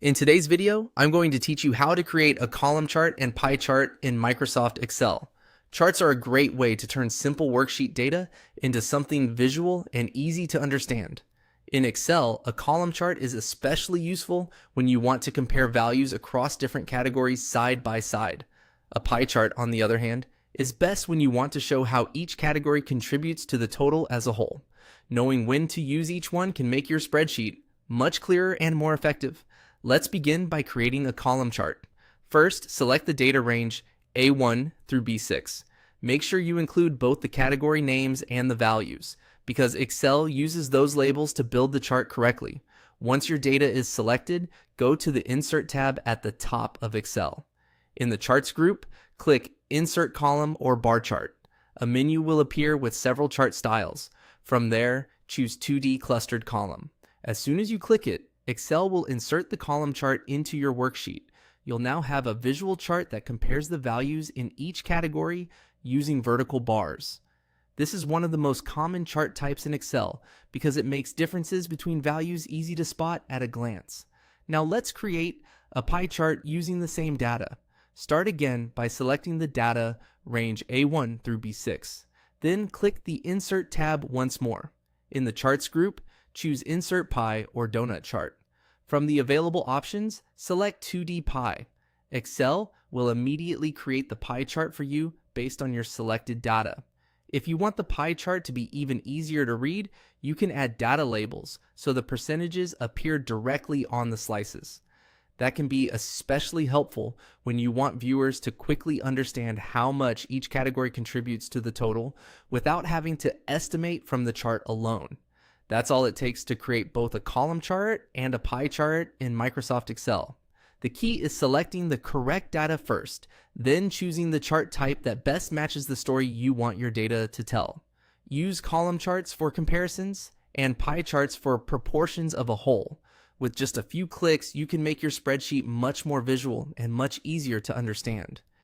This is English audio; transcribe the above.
In today's video, I'm going to teach you how to create a column chart and pie chart in Microsoft Excel. Charts are a great way to turn simple worksheet data into something visual and easy to understand. In Excel, a column chart is especially useful when you want to compare values across different categories side by side. A pie chart, on the other hand, is best when you want to show how each category contributes to the total as a whole. Knowing when to use each one can make your spreadsheet much clearer and more effective. Let's begin by creating a column chart. First, select the data range A1 through B6. Make sure you include both the category names and the values, because Excel uses those labels to build the chart correctly. Once your data is selected, go to the Insert tab at the top of Excel. In the Charts group, click Insert Column or Bar Chart. A menu will appear with several chart styles. From there, choose 2D Clustered Column. As soon as you click it, Excel will insert the column chart into your worksheet. You'll now have a visual chart that compares the values in each category using vertical bars. This is one of the most common chart types in Excel because it makes differences between values easy to spot at a glance. Now let's create a pie chart using the same data. Start again by selecting the data range A1 through B6. Then click the Insert tab once more. In the Charts group, choose Insert Pie or Donut Chart. From the available options, select 2D Pie. Excel will immediately create the pie chart for you based on your selected data. If you want the pie chart to be even easier to read, you can add data labels so the percentages appear directly on the slices. That can be especially helpful when you want viewers to quickly understand how much each category contributes to the total without having to estimate from the chart alone. That's all it takes to create both a column chart and a pie chart in Microsoft Excel. The key is selecting the correct data first, then choosing the chart type that best matches the story you want your data to tell. Use column charts for comparisons and pie charts for proportions of a whole. With just a few clicks, you can make your spreadsheet much more visual and much easier to understand.